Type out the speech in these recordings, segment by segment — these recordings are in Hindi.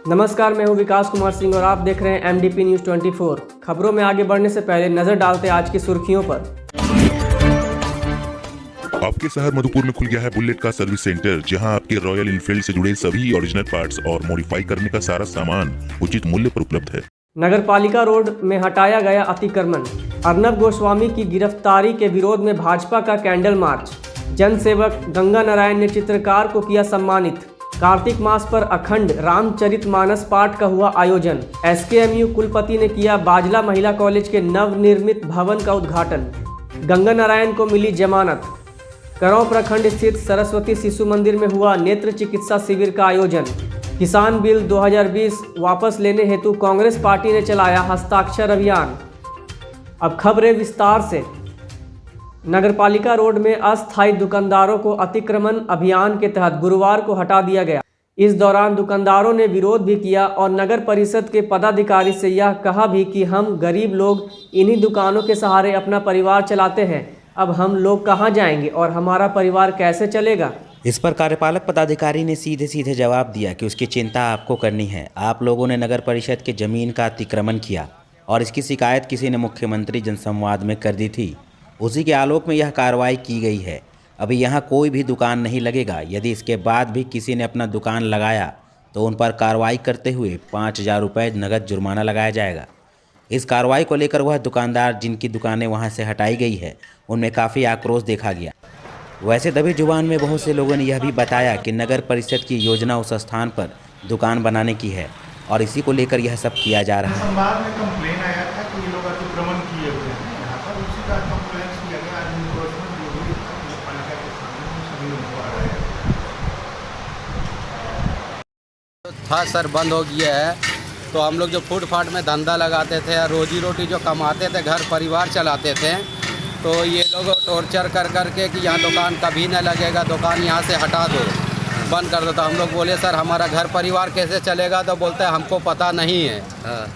नमस्कार, मैं हूं विकास कुमार सिंह और आप देख रहे हैं MDP न्यूज़ 24। खबरों में आगे बढ़ने से पहले नजर डालते आज की सुर्खियों पर। आपके शहर मधुपुर में खुल गया है बुलेट का सर्विस सेंटर, जहां आपके रॉयल इनफील्ड से जुड़े सभी ओरिजिनल पार्ट्स और मॉडिफाई करने का सारा सामान उचित मूल्य पर उपलब्ध है। नगर पालिका रोड में हटाया गया अतिक्रमण। अर्नब गोस्वामी की गिरफ्तारी के विरोध में भाजपा का कैंडल मार्च। जनसेवक गंगा नारायण ने चित्रकार को किया सम्मानित। कार्तिक मास पर अखंड रामचरितमानस पाठ का हुआ आयोजन। SKMU कुलपति ने किया बाजला महिला कॉलेज के नवनिर्मित भवन का उद्घाटन। गंगा नारायण को मिली जमानत। करौं प्रखंड स्थित सरस्वती शिशु मंदिर में हुआ नेत्र चिकित्सा शिविर का आयोजन। किसान बिल 2020 वापस लेने हेतु कांग्रेस पार्टी ने चलाया हस्ताक्षर अभियान। अब खबरें विस्तार से। नगरपालिका रोड में अस्थायी दुकानदारों को अतिक्रमण अभियान के तहत गुरुवार को हटा दिया गया। इस दौरान दुकानदारों ने विरोध भी किया और नगर परिषद के पदाधिकारी से यह कहा भी कि हम गरीब लोग इन्हीं दुकानों के सहारे अपना परिवार चलाते हैं। अब हम लोग कहां जाएंगे और हमारा परिवार कैसे चलेगा। इस पर कार्यपालक पदाधिकारी ने सीधे सीधे जवाब दिया कि उसकी चिंता आपको करनी है। आप लोगों ने नगर परिषद के जमीन का अतिक्रमण किया और इसकी शिकायत किसी ने मुख्यमंत्री जनसंवाद में कर दी थी। उसी के आलोक में यह कार्रवाई की गई है। अभी यहाँ कोई भी दुकान नहीं लगेगा। यदि इसके बाद भी किसी ने अपना दुकान लगाया तो उन पर कार्रवाई करते हुए 5,000 रुपये नगद जुर्माना लगाया जाएगा। इस कार्रवाई को लेकर वह दुकानदार जिनकी दुकानें वहां से हटाई गई है उनमें काफ़ी आक्रोश देखा गया। वैसे दबी जुबान में बहुत से लोगों ने यह भी बताया कि नगर परिषद की योजना उस स्थान पर दुकान बनाने की है और इसी को लेकर यह सब किया जा रहा है। संवाद में कंप्लेन आया था कि ये लोग अतिक्रमण किए हुए हैं यहाँ पर, उसी का कंप्लेन किया गया। आज इन्फोर्समेंट जो भी पालिका के सामने सभी उनको आ रहे हैं। था सर, बंद हो गया है। तो हम लोग जो फुटपाथ में धंधा लगाते थे, रोजी रोटी जो कमाते थे, घर परिवार चलाते थे, तो ये लोग टॉर्चर कर करके कि यहाँ दुकान कभी न लगेगा, दुकान यहाँ से हटा दो, बंद कर दो। तो हम लोग बोले सर हमारा घर परिवार कैसे चलेगा। तो बोलते हैं हमको पता नहीं है,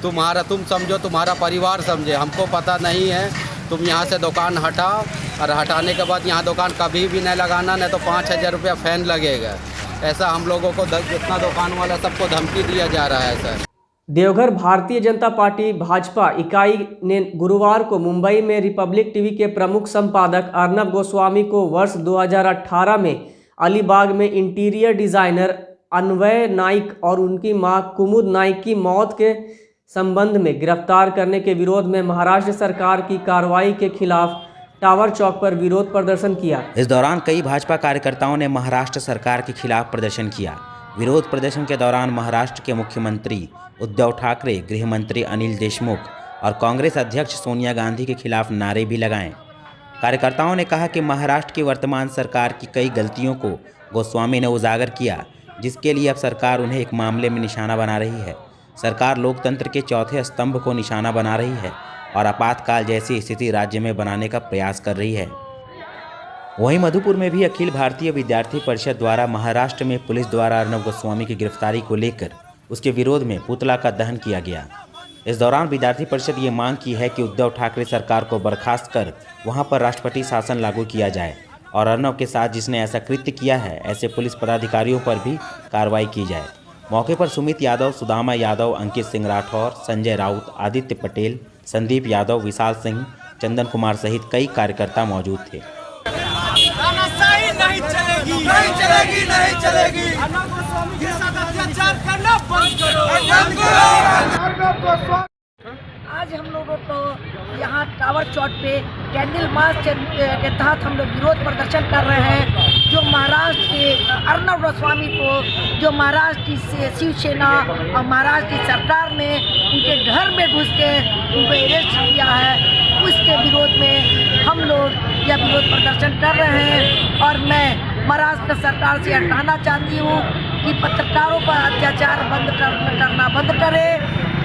तुम समझो, तुम्हारा परिवार समझे, हमको पता नहीं है। तुम यहाँ से दुकान हटाओ और हटाने के बाद यहाँ दुकान कभी भी नहीं लगाना, नहीं तो 5,000 रुपया फाइन लगेगा। ऐसा हम लोगों को जितना दुकान वाला सबको धमकी दिया जा रहा है सर। देवघर भारतीय जनता पार्टी भाजपा इकाई ने गुरुवार को मुंबई में रिपब्लिक टीवी के प्रमुख संपादक अर्नब गोस्वामी को वर्ष 2018 में अलीबाग में इंटीरियर डिजाइनर अन्वय नाइक और उनकी मां कुमुद नाइक की मौत के संबंध में गिरफ्तार करने के विरोध में महाराष्ट्र सरकार की कार्रवाई के खिलाफ टावर चौक पर विरोध प्रदर्शन किया। इस दौरान कई भाजपा कार्यकर्ताओं ने महाराष्ट्र सरकार के खिलाफ प्रदर्शन किया। विरोध प्रदर्शन के दौरान महाराष्ट्र के मुख्यमंत्री उद्धव ठाकरे, गृह मंत्री अनिल देशमुख और कांग्रेस अध्यक्ष सोनिया गांधी के खिलाफ नारे भी लगाए। कार्यकर्ताओं ने कहा कि महाराष्ट्र की वर्तमान सरकार की कई गलतियों को गोस्वामी ने उजागर किया, जिसके लिए अब सरकार उन्हें एक मामले में निशाना बना रही है। सरकार लोकतंत्र के चौथे स्तंभ को निशाना बना रही है और आपातकाल जैसी स्थिति राज्य में बनाने का प्रयास कर रही है। वहीं मधुपुर में भी अखिल भारतीय विद्यार्थी परिषद द्वारा महाराष्ट्र में पुलिस द्वारा अर्नब गोस्वामी की गिरफ्तारी को लेकर उसके विरोध में पुतला का दहन किया गया। इस दौरान विद्यार्थी परिषद ये मांग की है कि उद्धव ठाकरे सरकार को बर्खास्त कर वहां पर राष्ट्रपति शासन लागू किया जाए और अर्नब के साथ जिसने ऐसा कृत्य किया है ऐसे पुलिस पदाधिकारियों पर भी कार्रवाई की जाए। मौके पर सुमित यादव, सुदामा यादव, अंकित सिंह राठौर, संजय राउत, आदित्य पटेल, संदीप यादव, विशाल सिंह, चंदन कुमार सहित कई कार्यकर्ता मौजूद थे। नहीं चलेगी, नहीं चलेगी, नहीं चलेगी। अर्नब गोस्वामी के साथ अत्याचार करना बंद करो। आज हम लोगों को यहाँ टावर चौक पे कैंडल मार्च के तहत हम लोग विरोध प्रदर्शन कर रहे हैं। जो महाराष्ट्र के अर्नब गोस्वामी को जो महाराष्ट्र की शिवसेना और महाराष्ट्र की सरकार ने उनके घर में घुस के उनको अरेस्ट किया है, उसके विरोध में हम लोग यह विरोध प्रदर्शन कर रहे हैं। और मैं महाराष्ट्र सरकार से यह कहना चाहती हूँ कि पत्रकारों पर अत्याचार करना बंद करे।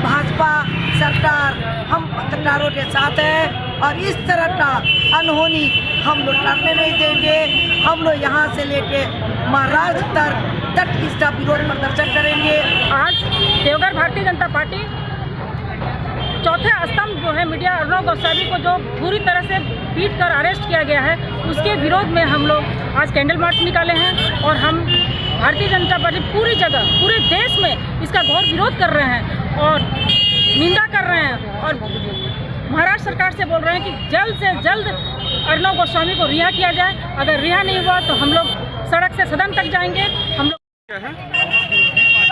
भाजपा सरकार हम पत्रकारों के साथ है और इस तरह का अनहोनी हम लोग करने नहीं देंगे। हम लोग यहाँ से लेके महाराष्ट्र तक इसका विरोध प्रदर्शन करेंगे। आज देवघर भारतीय जनता पार्टी चौथे स्तंभ जो है मीडिया अर्नब गोस्वामी को जो पूरी तरह से पीट कर अरेस्ट किया गया है उसके विरोध में हम लोग आज कैंडल मार्च निकाले हैं और हम भारतीय जनता पार्टी पूरी जगह पूरे देश में इसका उसका घोर विरोध कर रहे हैं और निंदा कर रहे हैं और महाराष्ट्र सरकार से बोल रहे हैं कि जल्द से जल्द अर्नब गोस्वामी को रिहा किया जाए। अगर रिहा नहीं हुआ तो हम लोग सड़क से सदन तक जाएंगे। हम लोग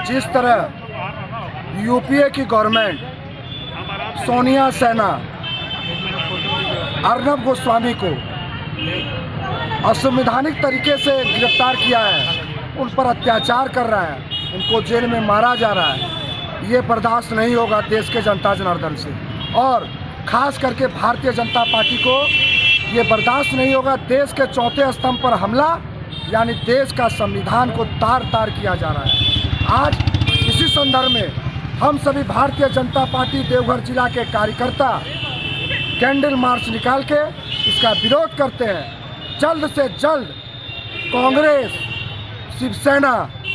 जिस तरह यूपीए की गवर्नमेंट सोनिया सेना अर्नब गोस्वामी को असंवैधानिक तरीके से गिरफ्तार किया है, उन पर अत्याचार कर रहा है, उनको जेल में मारा जा रहा है, ये बर्दाश्त नहीं होगा देश के जनता जनार्दन से। और खास करके भारतीय जनता पार्टी को ये बर्दाश्त नहीं होगा। देश के चौथे स्तंभ पर हमला, यानी देश का संविधान को तार तार किया जा रहा है। आज इसी संदर्भ में हम सभी भारतीय जनता पार्टी देवघर जिला के कार्यकर्ता कैंडल मार्च निकाल के इसका विरोध करते हैं। जल्द से जल्द कांग्रेस, शिवसेना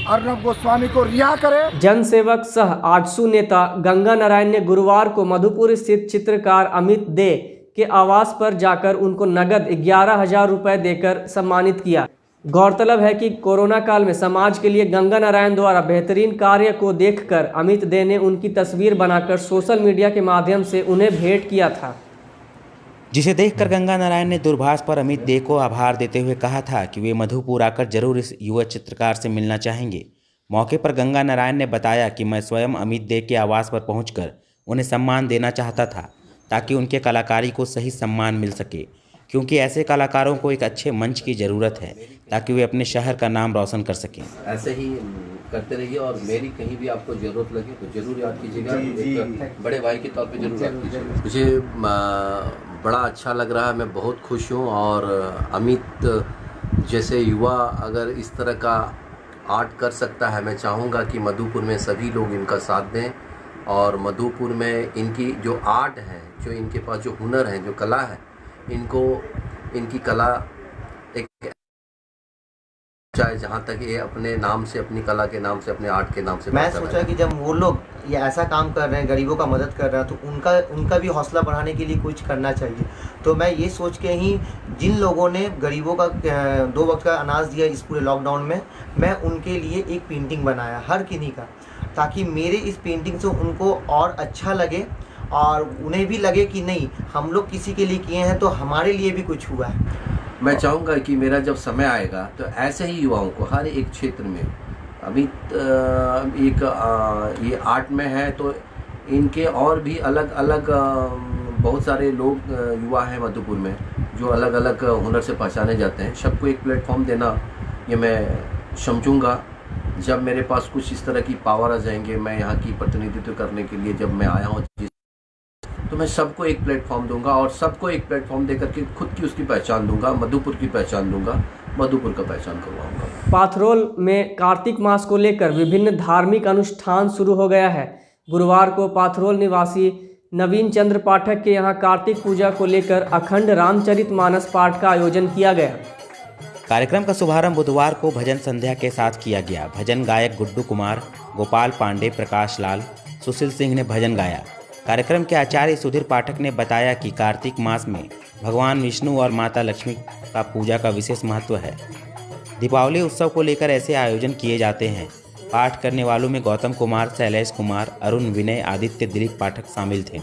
अर्नब गोस्वामी को रिहा करे। जनसेवक सह आजसू नेता गंगा नारायण ने गुरुवार को मधुपुर स्थित चित्रकार अमित दे के आवास पर जाकर उनको नगद 11,000 रुपये देकर सम्मानित किया। गौरतलब है कि कोरोना काल में समाज के लिए गंगा नारायण द्वारा बेहतरीन कार्य को देखकर अमित दे ने उनकी तस्वीर बनाकर सोशल मीडिया के माध्यम से उन्हें भेंट किया था, जिसे देखकर गंगा नारायण ने दूरभाष पर अमित दे को आभार देते हुए कहा था कि वे मधुपुर आकर जरूर इस युवा चित्रकार से मिलना चाहेंगे। मौके पर गंगा नारायण ने बताया कि मैं स्वयं अमित दे के आवास पर पहुंचकर उन्हें सम्मान देना चाहता था ताकि उनके कलाकारी को सही सम्मान मिल सके, क्योंकि ऐसे कलाकारों को एक अच्छे मंच की ज़रूरत है ताकि वे अपने शहर का नाम रोशन कर सकें। ऐसे ही करते रहिए और मेरी कहीं भी आपको ज़रूरत लगे तो ज़रूर याद कीजिएगा। एक बड़े भाई के तौर पे ज़रूर याद कीजिएगा। मुझे बड़ा अच्छा लग रहा है, मैं बहुत खुश हूँ। और अमित जैसे युवा अगर इस तरह का आर्ट कर सकता है, मैं चाहूँगा कि मधुपुर में सभी लोग इनका साथ दें और मधुपुर में इनकी जो आर्ट है, जो इनके पास जो हुनर है, जो कला है, इनको इनकी कला एक चाहे जहाँ तक ये अपने नाम से, अपनी कला के नाम से, अपने आर्ट के नाम से। मैं सोचा कि जब वो लोग ये ऐसा काम कर रहे हैं, गरीबों का मदद कर रहे हैं, तो उनका भी हौसला बढ़ाने के लिए कुछ करना चाहिए। तो मैं ये सोच के ही जिन लोगों ने गरीबों का 2 वक्त का अनाज दिया इस पूरे लॉकडाउन में, मैं उनके लिए एक पेंटिंग बनाया हर किन्हीं का, ताकि मेरे इस पेंटिंग से उनको और अच्छा लगे और उन्हें भी लगे कि नहीं, हम लोग किसी के लिए किए हैं तो हमारे लिए भी कुछ हुआ है। मैं चाहूँगा कि मेरा जब समय आएगा तो ऐसे ही युवाओं को हर एक क्षेत्र में, अभी ये आर्ट में है तो इनके और भी अलग अलग बहुत सारे लोग युवा हैं मधुपुर में जो अलग अलग हुनर से पहचाने जाते हैं। सबको एक प्लेटफॉर्म देना ये मैं समझूंगा। जब मेरे पास कुछ इस तरह की पावर आ जाएंगे, मैं यहाँ की प्रतिनिधित्व करने के लिए जब मैं आया हूँ, तो मैं सबको एक प्लेटफॉर्म दूंगा और सबको एक प्लेटफॉर्म देकर के खुद की उसकी पहचान दूंगा, मधुपुर की पहचान दूंगा, मधुपुर का पहचान करवाऊंगा। पाथरोल में कार्तिक मास को लेकर विभिन्न धार्मिक अनुष्ठान शुरू हो गया है। गुरुवार को पाथरोल निवासी नवीन चंद्र पाठक के यहाँ कार्तिक पूजा को लेकर अखंड रामचरितमानस पाठ का आयोजन किया गया। कार्यक्रम का शुभारंभ बुधवार को भजन संध्या के साथ किया गया। भजन गायक गुड्डू कुमार, गोपाल पांडे, प्रकाश लाल, सुशील सिंह ने भजन गाया। कार्यक्रम के आचार्य सुधीर पाठक ने बताया कि कार्तिक मास में भगवान विष्णु और माता लक्ष्मी का पूजा का विशेष महत्व है। दीपावली उत्सव को लेकर ऐसे आयोजन किए जाते हैं। पाठ करने वालों में गौतम कुमार, शैलेश कुमार, अरुण, विनय, आदित्य, दिलीप पाठक शामिल थे।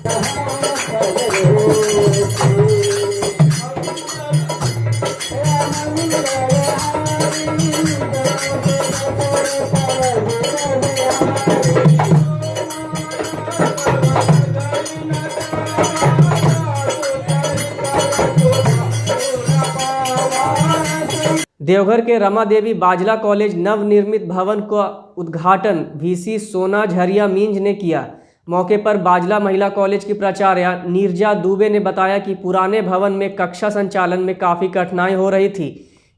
देवघर के रमा देवी बाजला कॉलेज नवनिर्मित भवन का उद्घाटन वीसी सोना झरिया मींज ने किया। मौके पर बाजला महिला कॉलेज की प्राचार्य नीरजा दुबे ने बताया कि पुराने भवन में कक्षा संचालन में काफ़ी कठिनाई हो रही थी।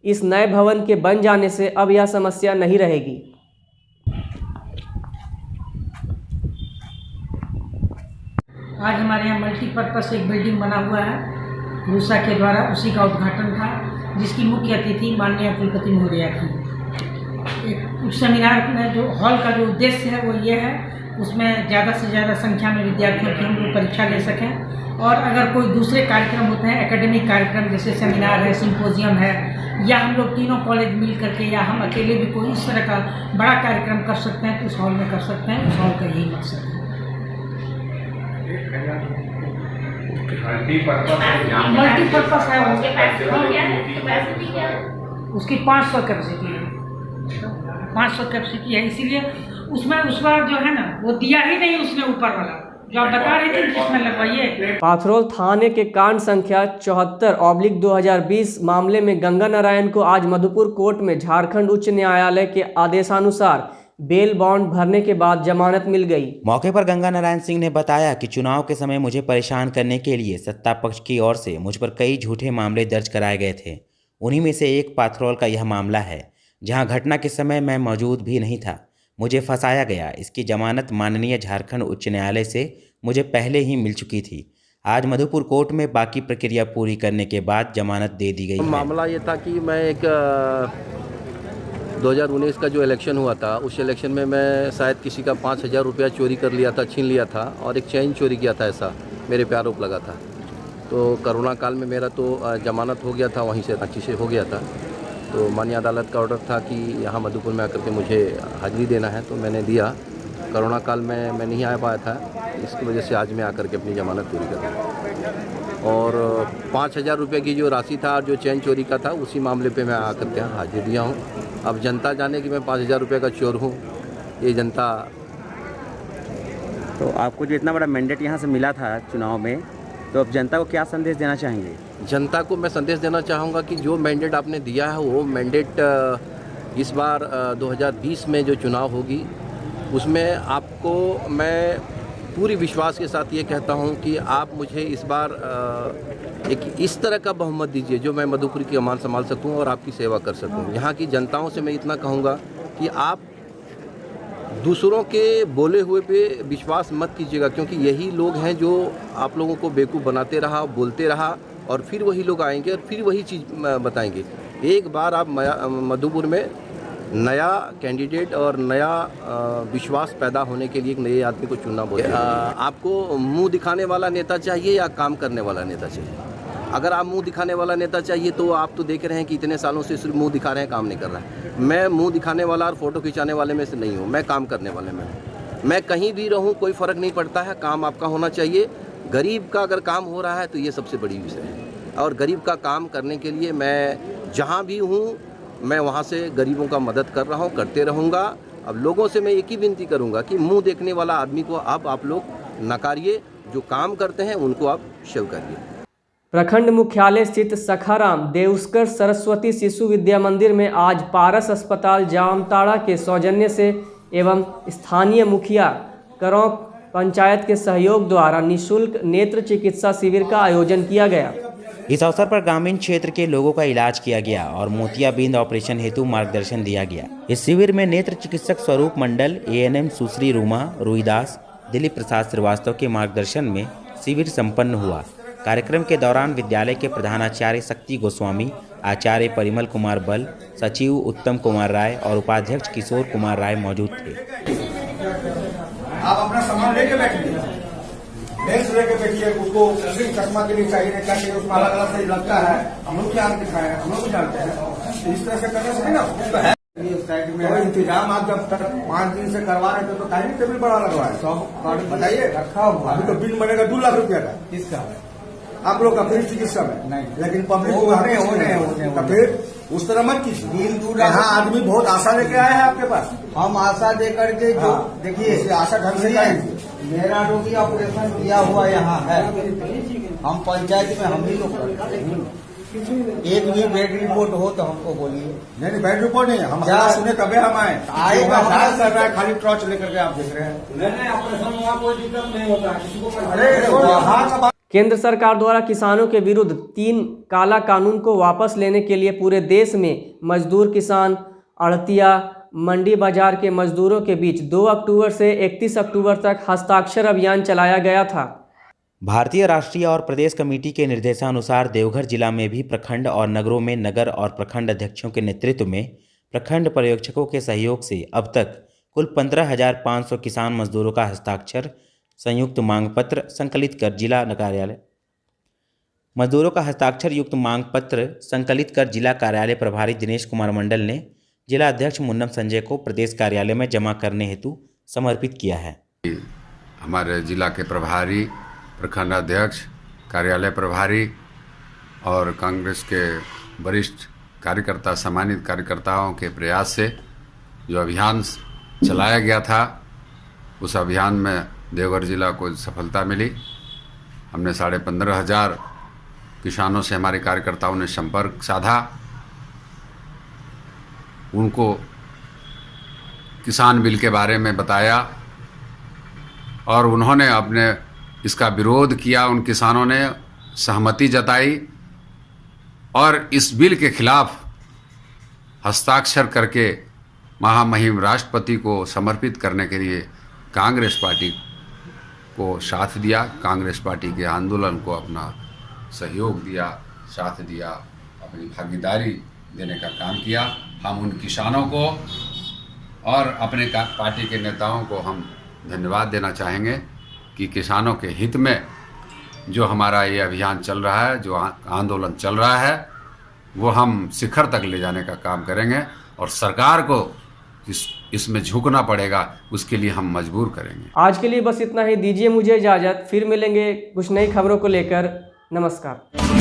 इस नए भवन के बन जाने से अब यह समस्या नहीं रहेगी। आज हमारे यहाँ मल्टीपर्पज़ एक बिल्डिंग बना हुआ है रूसा के द्वारा, उसी का उद्घाटन था, जिसकी मुख्य अतिथि माननीय कुलपति महोदया थी। एक सेमिनार में जो हॉल का जो उद्देश्य है वो ये है उसमें ज़्यादा से ज़्यादा संख्या में विद्यार्थियों की हम लोग परीक्षा ले सकें। और अगर कोई दूसरे कार्यक्रम होते हैं, एकेडमिक कार्यक्रम जैसे सेमिनार है, सिम्पोजियम है, या हम लोग तीनों कॉलेज मिल करके या हम अकेले भी कोई इस तरह का बड़ा कार्यक्रम कर सकते हैं तो उस हॉल में कर सकते हैं। उस हॉल का यही मकसद है। मल्टीपर्पज है उसकी 500 कैपेसिटी है, 500 कैपेसिटी है, इसीलिए उसमें उस बार जो है ना वो दिया ही नहीं उसने ऊपर वाला जो आप बता रहे थे जिसमें लगवाइए। पाथरौल थाने के कांड संख्या 74/2020 मामले में गंगा नारायण को आज मधुपुर कोर्ट में झारखंड उच्च न्यायालय के आदेशानुसार बेल बॉन्ड भरने के बाद जमानत मिल गई। मौके पर गंगा नारायण सिंह ने बताया कि चुनाव के समय मुझे परेशान करने के लिए सत्ता पक्ष की ओर से मुझ पर कई झूठे मामले दर्ज कराए गए थे। उन्हीं में से एक पाथरौल का यह मामला है जहां घटना के समय मैं मौजूद भी नहीं था, मुझे फंसाया गया। इसकी जमानत माननीय झारखंड उच्च न्यायालय से मुझे पहले ही मिल चुकी थी। आज मधुपुर कोर्ट में बाकी प्रक्रिया पूरी करने के बाद जमानत दे दी गई है। मामला ये था कि मैं एक 2019 का जो इलेक्शन हुआ था उस इलेक्शन में मैं शायद किसी का 5,000 रुपया चोरी कर लिया था, छीन लिया था और एक चेन चोरी किया था, ऐसा मेरे पे आरोप लगा था। तो कोरोना काल में मेरा तो जमानत हो गया था, वहीं से अच्छी से हो गया था। तो माननीय अदालत का ऑर्डर था कि यहाँ मधुपुर में आकर के मुझे हाजिरी देना है, तो मैंने दिया। कोरोना काल में मैं नहीं आ पाया था, इसकी वजह से आज मैं आकर के अपनी जमानत पूरी कर रहा हूँ। और 5,000 रुपये की जो राशि था, जो चेन चोरी का था, उसी मामले पे मैं आकर के हाजिर दिया हूँ। अब जनता जाने कि मैं 5,000 रुपये का चोर हूँ, ये जनता। तो आपको जो इतना बड़ा मैंडेट यहाँ से मिला था चुनाव में, तो अब जनता को क्या संदेश देना चाहेंगे? जनता को मैं संदेश देना चाहूँगा कि जो मैंडेट आपने दिया है वो मैंडेट इस बार 2020 में जो चुनाव होगी उसमें आपको मैं पूरी विश्वास के साथ ये कहता हूँ कि आप मुझे इस बार एक इस तरह का बहुमत दीजिए जो मैं मधुपुर की अमान संभाल सकूँ और आपकी सेवा कर सकूँ। यहाँ की जनताओं से मैं इतना कहूँगा कि आप दूसरों के बोले हुए पे विश्वास मत कीजिएगा, क्योंकि यही लोग हैं जो आप लोगों को बेवकूफ़ बनाते रहा, बोलते रहा, और फिर वही लोग आएंगे और फिर वही चीज़ बताएंगे। एक बार आप मधुपुर में नया कैंडिडेट और नया विश्वास पैदा होने के लिए एक नए आदमी को चुनना बोले। आपको मुंह दिखाने वाला नेता चाहिए या काम करने वाला नेता चाहिए? अगर आप मुंह दिखाने वाला नेता चाहिए तो आप तो देख रहे हैं कि इतने सालों से सिर्फ मुंह दिखा रहे हैं, काम नहीं कर रहा है। मैं मुंह दिखाने वाला और फोटो खिंचाने वाले में से नहीं हूँ, मैं काम करने वाले में हूँ। मैं कहीं भी रहूँ कोई फ़र्क नहीं पड़ता है, काम आपका होना चाहिए। गरीब का अगर काम हो रहा है तो ये सबसे बड़ी विषय है, और गरीब का काम करने के लिए मैं जहाँ भी हूँ मैं वहाँ से गरीबों का मदद कर रहा हूँ, करते रहूँगा। अब लोगों से मैं एक ही विनती करूँगा कि मुंह देखने वाला आदमी को अब आप लोग नकारिए, जो काम करते हैं उनको आप स्वीकारिए। प्रखंड मुख्यालय स्थित सखाराम देउस्कर सरस्वती शिशु विद्या मंदिर में आज पारस अस्पताल जामताड़ा के सौजन्य से एवं स्थानीय मुखिया करौं पंचायत के सहयोग द्वारा निःशुल्क नेत्र चिकित्सा शिविर का आयोजन किया गया। इस अवसर पर ग्रामीण क्षेत्र के लोगों का इलाज किया गया और मोतियाबिंद ऑपरेशन हेतु मार्गदर्शन दिया गया। इस शिविर में नेत्र चिकित्सक स्वरूप मंडल, ANM सुश्री रूमा रुईदास, दिलीप प्रसाद श्रीवास्तव के मार्गदर्शन में शिविर संपन्न हुआ। कार्यक्रम के दौरान विद्यालय के प्रधानाचार्य शक्ति गोस्वामी, आचार्य परिमल कुमार बल, सचिव उत्तम कुमार राय और उपाध्यक्ष किशोर कुमार राय मौजूद थे। आप अपना सामान लेके बैठिए, लेंस लेके बैठिए, उसको चश्मा के लिए चाहिए क्या चाहिए, उसमें अलग अलग सही लगता है। हम लोग क्या दिखाए हैं, हम लोग भी जानते हैं। इस तरह से करने से ना तो है साइड में इंतजाम। आप जब तक 5 दिन से करवा रहे थे तो टाइम टेबल बड़ा लगवाए, 100 कार्ड बताइए रखा हुआ। अभी तो बिल बनेगा 2 लाख रुपया का। किसका? आप लोग का फ्री चिकित्सा में नहीं, लेकिन पब्लिक को फिर उस तरह मत कीजिए। यहाँ आदमी बहुत आशा लेके आए हैं आपके पास। हम आशा दे करके जो देखिए आशा ढंग से मेरा रोगी ऑपरेशन किया हुआ यहाँ है। हम पंचायत में हम ही लोग एक भी बेड रिपोर्ट हो तो हमको बोलिए। नहीं बेड रिपोर्ट नहीं, हम सुने तबे हम आएगा कर रहा है, खाली टॉर्च लेकर के आप देख रहे हैं। नहीं ऑपरेशन हुआ कोई दिक्कत नहीं होता। अरे केंद्र सरकार द्वारा किसानों के विरुद्ध 3 काला कानून को वापस लेने के लिए पूरे देश में मजदूर, किसान, आढ़तिया, मंडी बाजार के मजदूरों के बीच 2 अक्टूबर से 31 अक्टूबर तक हस्ताक्षर अभियान चलाया गया था। भारतीय राष्ट्रीय और प्रदेश कमेटी के निर्देशानुसार देवघर जिला में भी प्रखंड और नगरों में नगर और प्रखंड अध्यक्षों के नेतृत्व में प्रखंड पर्यवेक्षकों के सहयोग से अब तक कुल 15,500 किसान मजदूरों का हस्ताक्षर संयुक्त मांग पत्र संकलित कर जिला कार्यालय मजदूरों का हस्ताक्षर युक्त मांग पत्र संकलित कर जिला कार्यालय प्रभारी दिनेश कुमार मंडल ने जिला अध्यक्ष मुन्नम संजय को प्रदेश कार्यालय में जमा करने हेतु समर्पित किया है। हमारे जिला के प्रभारी, प्रखंड अध्यक्ष, कार्यालय प्रभारी और कांग्रेस के वरिष्ठ कार्यकर्ता, सम्मानित कार्यकर्ताओं के प्रयास से जो अभियान चलाया गया था, उस अभियान में देवघर जिला को सफलता मिली। हमने 15,500 किसानों से हमारे कार्यकर्ताओं ने संपर्क साधा, उनको किसान बिल के बारे में बताया और उन्होंने अपने इसका विरोध किया। उन किसानों ने सहमति जताई और इस बिल के खिलाफ हस्ताक्षर करके महामहिम राष्ट्रपति को समर्पित करने के लिए कांग्रेस पार्टी को साथ दिया, कांग्रेस पार्टी के आंदोलन को अपना सहयोग दिया, साथ दिया, अपनी भागीदारी देने का काम किया। हम उन किसानों को और अपने पार्टी के नेताओं को हम धन्यवाद देना चाहेंगे कि किसानों के हित में जो हमारा ये अभियान चल रहा है, जो आंदोलन चल रहा है, वो हम शिखर तक ले जाने का काम करेंगे और सरकार को इसमें झुकना पड़ेगा, उसके लिए हम मजबूर करेंगे। आज के लिए बस इतना ही। दीजिए मुझे इजाज़त, फिर मिलेंगे कुछ नई खबरों को लेकर। नमस्कार।